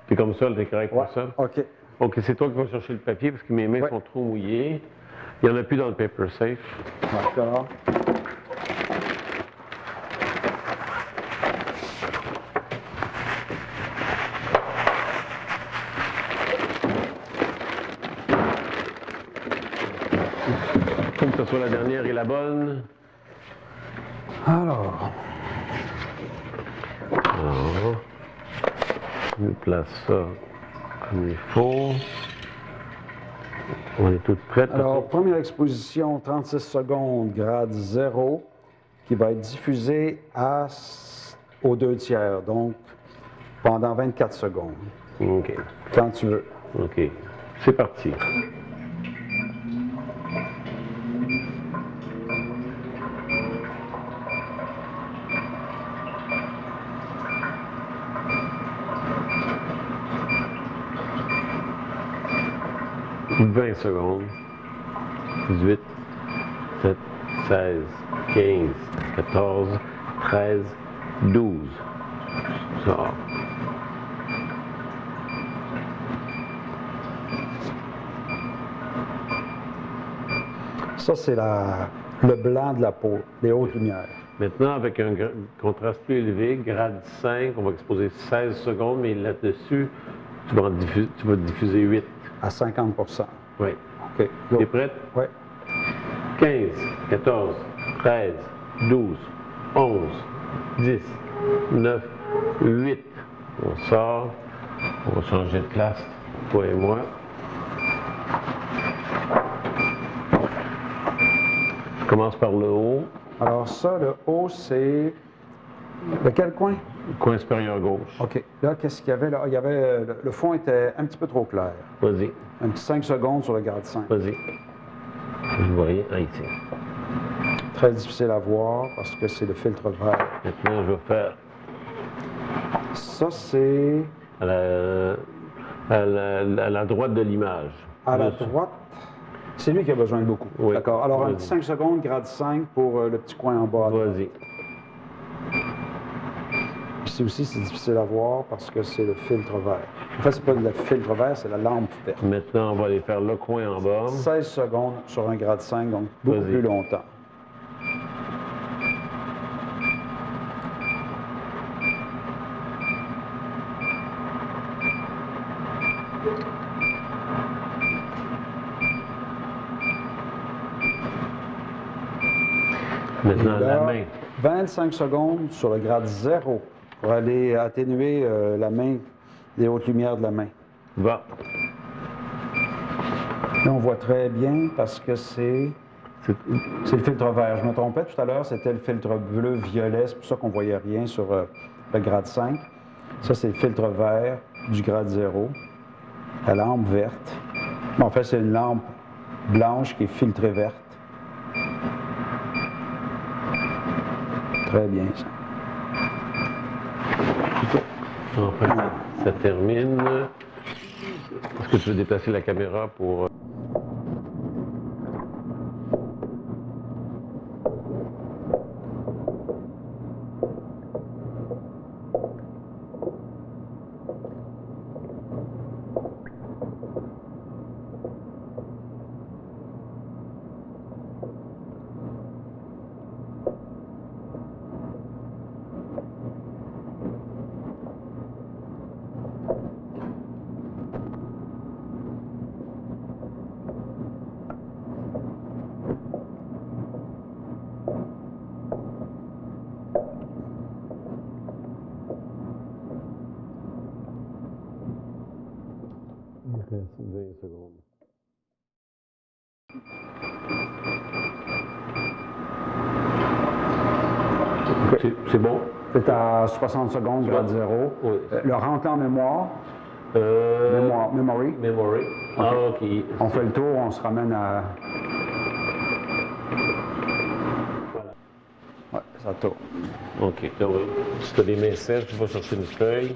T'es comme ça, t'es correct Ouais. pour ça? OK. OK, c'est toi qui vas chercher le papier parce que mes mains sont trop mouillées. Il n'y en a plus dans le paper safe. D'accord. Faut que ce soit la dernière et la bonne. Alors, Je place ça comme il faut. On est toutes prêtes. alors, première exposition, 36 secondes, grade 0, qui va être diffusée aux 2/3, donc pendant 24 secondes, OK. quand tu veux. OK. C'est parti. « 20 secondes. 18, 7, 16, 15, 14, 13, 12. Ça. Ça, c'est le blanc de la peau, les hautes lumières. Maintenant, avec un contraste plus élevé, grade 5, on va exposer 16 secondes, mais là-dessus, tu vas diffuser 8. À 50 Oui. OK. T'es prête? Oui. 15, 14, 13, 12, 11, 10, 9, 8. On sort. On va changer de place, toi et moi. Je commence par le haut. Alors ça, le haut, c'est... De quel coin? Le coin supérieur gauche. OK. Là, qu'est-ce qu'il y avait là? Il y avait... Le fond était un petit peu trop clair. Vas-y, Un petit 5 secondes sur le grade 5. vas-y. Vous voyez, ici. Très difficile à voir parce que c'est le filtre vert. Maintenant, je vais faire Ça, c'est à la droite de l'image. à la droite. C'est lui qui a besoin de beaucoup. Oui. D'accord. Alors, un Vas-y. petit 5 secondes, grade 5 pour le petit coin en bas. Vas-y. Ici aussi, c'est difficile à voir parce que c'est le filtre vert. En fait, c'est pas le filtre vert, c'est la lampe verte. Maintenant, on va aller faire le coin en bas. 16 secondes sur un grade 5, donc beaucoup Vas-y. plus longtemps. Maintenant, Là, la main. 25 secondes sur le grade 0 pour aller atténuer la main, les hautes lumières de la main. Va. Là, on voit très bien parce que c'est le filtre vert. Je me trompais tout à l'heure, c'était le filtre bleu-violet, c'est pour ça qu'on ne voyait rien sur le grade 5. Ça, c'est le filtre vert du grade 0. La lampe verte. Bon, en fait, c'est une lampe blanche qui est filtrée verte. Très bien, ça. Enfin, ça termine. Est-ce que tu veux déplacer la caméra pour... Il reste 20 secondes. C'est bon? C'est à 60 secondes, grade 0. Oui. Le rentre en mémoire. Memory. Memory. Ah, OK. On fait le tour, on se ramène à... Voilà. Ouais, ça tourne. OK. Là, oui. Si tu as les mains sèches, tu vas chercher une feuille.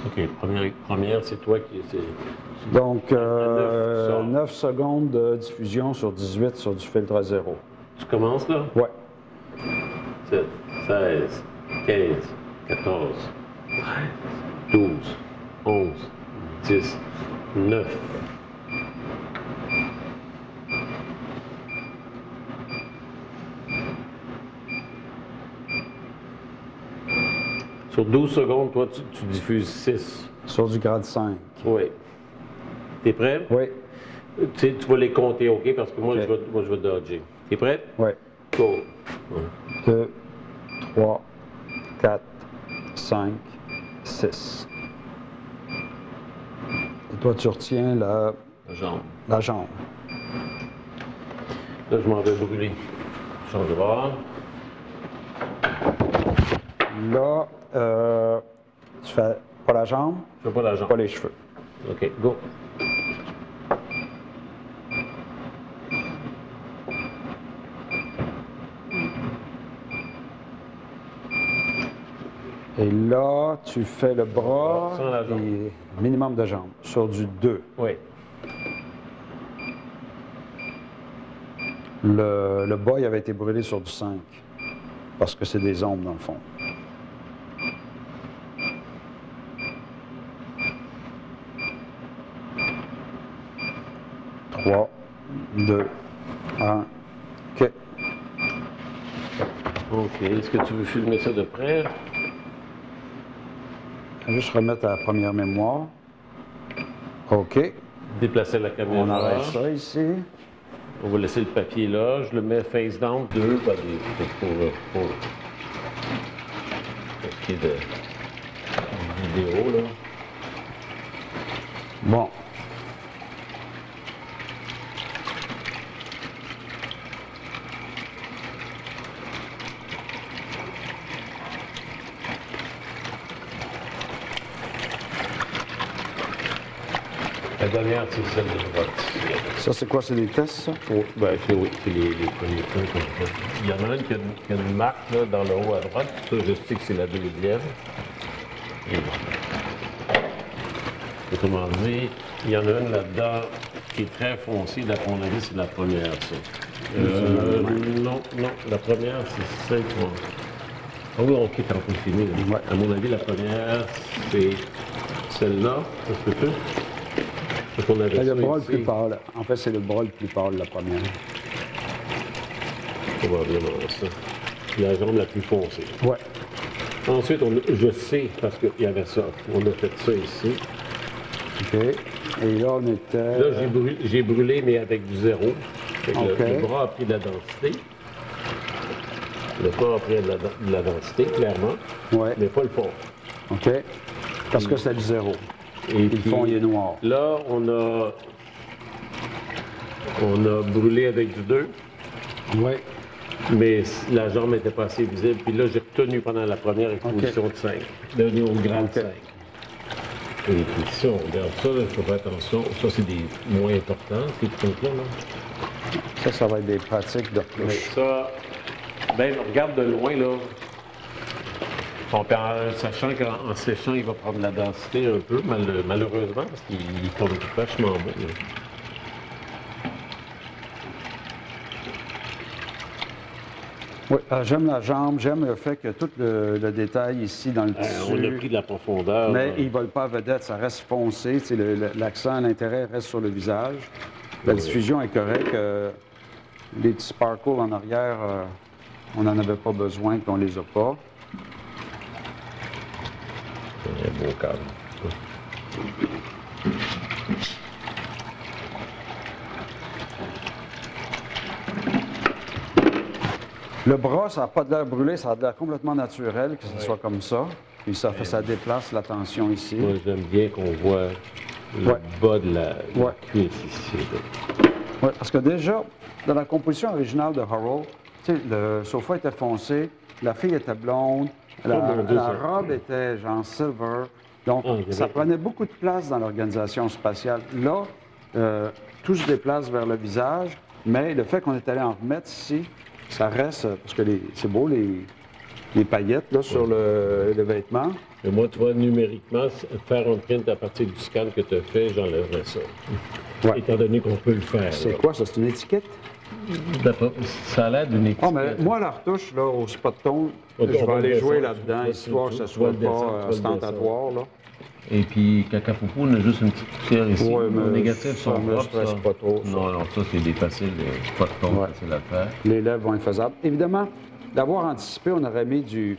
OK. OK. Première, c'est toi qui... Donc, 9 9 secondes de diffusion sur 18 sur du filtre à 0. Tu commences là? Ouais. 7, 16, 15, 14, 13, 12, 11, 10, 9. Sur 12 secondes, toi, tu diffuses 6. Sur du grade 5. Oui. T'es prêt? Oui. Tu sais, tu vas les compter, OK? Parce que moi, OK. je vais dodger. T'es prêt? Oui. Go. 2, 3, 4, 5, 6. Et toi, tu retiens La jambe. la jambe. Là, je m'en vais brûler. Change de bord. Là, tu fais pas la jambe, Je fais pas la jambe. pas les cheveux. OK, go. Et là, tu fais le bras Sans la jambe. et minimum de jambes sur du 2. Oui. Le bas, il avait été brûlé sur du 5 parce que c'est des ombres dans le fond. Trois, 2, 1, OK. OK. Est-ce que tu veux filmer ça de près? Je vais juste remettre à la première mémoire. OK. Déplacer la caméra. On arrête ça ici. On va laisser le papier là. Je le mets face down. 2, pour ce qui est de vidéo, là. Bon. La dernière, c'est celle de droite. Ça, c'est quoi? C'est des tests, ça? Oh, ben, c'est les premiers temps qu'on fait. Il y en a une qui a une marque là, dans le haut à droite. Ça, je sais que c'est la deuxième. Et autrement dit, il y en a une là-dedans qui est très foncée. D'après mon avis, c'est la première, ça. Non, la première, c'est celle qu'on... Ah oui, OK, t'es en train de filmer. Ouais. À mon avis, la première, c'est celle-là. Ça se peut-tu? Parce qu'on avait Le ça bras le ici. plus pâle. En fait, c'est le bras le plus pâle, la première. Probablement ça. La jambe la plus foncée. Ouais. Ensuite, je sais, parce qu'il y avait ça. On a fait ça ici. OK. Et là, on était... Là, j'ai brûlé, mais avec du zéro. Fait que OK. le bras a pris de la densité. Le corps a pris de la densité, clairement, Ouais. mais pas le fond. OK. Parce que c'est du zéro. Et Le fond, il est noir. Là, on a brûlé avec du 2, Oui. mais la jambe n'était pas assez visible. Puis là, j'ai retenu pendant la première exposition de 5, devenu au grade 5. Et puis si on regarde ça, il faut faire attention. Ça, c'est des moins importants, ces trucs-là. Là. Ça va être des pratiques de Mais plus. ça, ben, regarde de loin, là. Sachant qu'en séchant, il va prendre de la densité un peu, malheureusement, parce qu'il tombe vachement beau. Là. Oui, j'aime la jambe, j'aime le fait que tout le détail ici dans le tissu... On a pris de la profondeur. Mais là. il ne vole pas à vedette, ça reste foncé. L'accent, l'intérêt reste sur le visage. La diffusion est correcte. Les petits sparkles en arrière, on n'en avait pas besoin, puis on les a pas. C'est un beau cadre. Le bras, ça n'a pas de l'air brûlé, ça a de l'air complètement naturel, que ce soit comme ça. Puis ça déplace la tension ici. Moi, j'aime bien qu'on voit le bas de la cuisse ici. Oui, parce que déjà, dans la composition originale de Harold, tu sais, le sofa était foncé, la fille était blonde, la robe était genre silver. Donc, ça prenait beaucoup de place dans l'organisation spatiale. Là, tout se déplace vers le visage, mais le fait qu'on est allé en remettre ici, ça reste, parce que c'est beau, les paillettes là, sur le vêtement. Et moi, tu vois, numériquement, faire un print à partir du scan que tu as fait, j'enlèverais ça. Ouais. Étant donné qu'on peut le faire. C'est là. quoi ça? C'est une étiquette? Ça a l'air d'une étiquette. Ah, mais moi, la retouche, là, au spot tone, je vais aller jouer là-dedans, histoire que ça soit pas ostentatoire, là. Et puis, Cacapopo, on a juste une petite poussière ici. Ouais, mais les négatifs ça sont me propres, stresse ça. pas trop, ça. Non, ça, c'est des faciles, pas de ton, Ouais. facile à faire. Les lèvres vont être faisables. Évidemment, d'avoir anticipé, on aurait mis du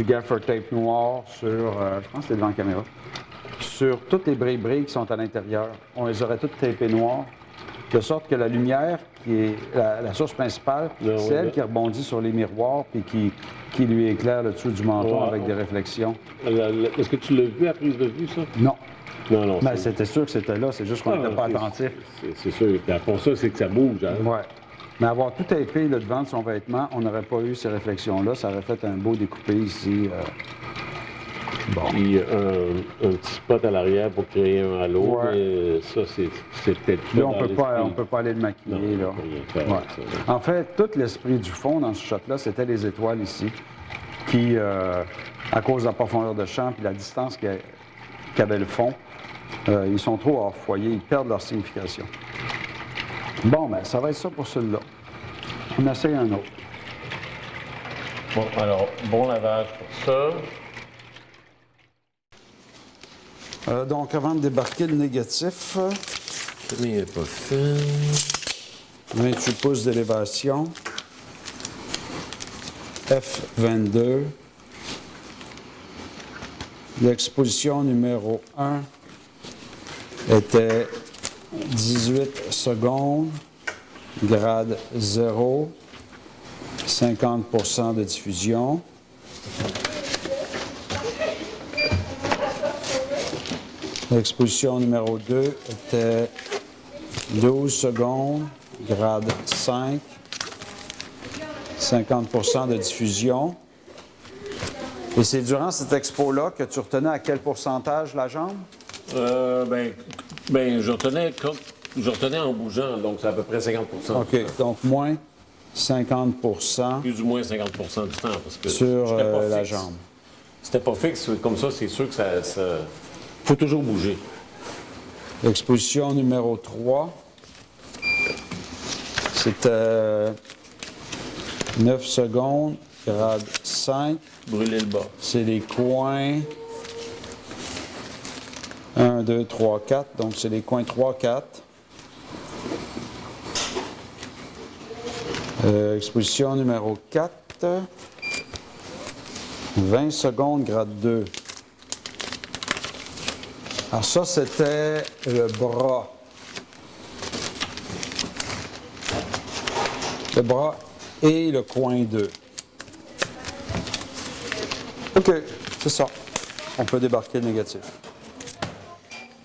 gaffer tape noir sur, je pense que c'est devant la caméra, sur toutes les brilles qui sont à l'intérieur. On les aurait toutes tapées noires, de sorte que la lumière, qui est la source principale, Non, c'est elle qui rebondit sur les miroirs et qui lui éclaire le dessous du menton avec des réflexions. Est-ce que tu l'as vu à prise de vue, ça? Non. Non. Mais c'était sûr que c'était là, c'est juste qu'on n'était pas attentif. C'est sûr. Puis après ça, c'est que ça bouge. Hein? Ouais. Mais avoir tout tapé là, devant de son vêtement, on n'aurait pas eu ces réflexions-là. Ça aurait fait un beau découpé ici. Bon. Puis un petit spot à l'arrière pour créer un halo. Ouais. Mais ça, c'est peut-être pas Là, dans on peut pas aller le maquiller. Non, là. on peut rien faire avec ça, là. En fait, tout l'esprit du fond dans ce shot-là, c'était les étoiles ici, qui, à cause de la profondeur de champ et la distance qu'avait le fond, ils sont trop hors foyer, ils perdent leur signification. Bon, ben, ça va être ça pour celui-là. On essaye un autre. Bon, alors, bon lavage pour ça. Donc, avant de débarquer le négatif, Mais il n'est pas fait. 28 pouces d'élévation, F22. L'exposition numéro 1 était 18 secondes, grade 0, 50 de diffusion. L'exposition numéro 2 était 12 secondes, grade 5, 50 de diffusion. Et c'est durant cette expo-là que tu retenais à quel pourcentage la jambe? Je retenais en bougeant, donc c'est à peu près 50 OK, donc moins 50 plus ou moins 50 du temps, parce que sur j'étais pas la fixe. jambe. C'était pas fixe, comme ça, c'est sûr que ça faut toujours bouger. L'exposition numéro 3, c'était 9 secondes, grade 5. Brûler le bas. C'est les coins 1, 2, 3, 4. Donc, c'est les coins 3, 4. Exposition numéro 4. 20 secondes, grade 2. Alors ça, c'était le bras. Le bras et le coin 2. OK, c'est ça. On peut débarquer le négatif.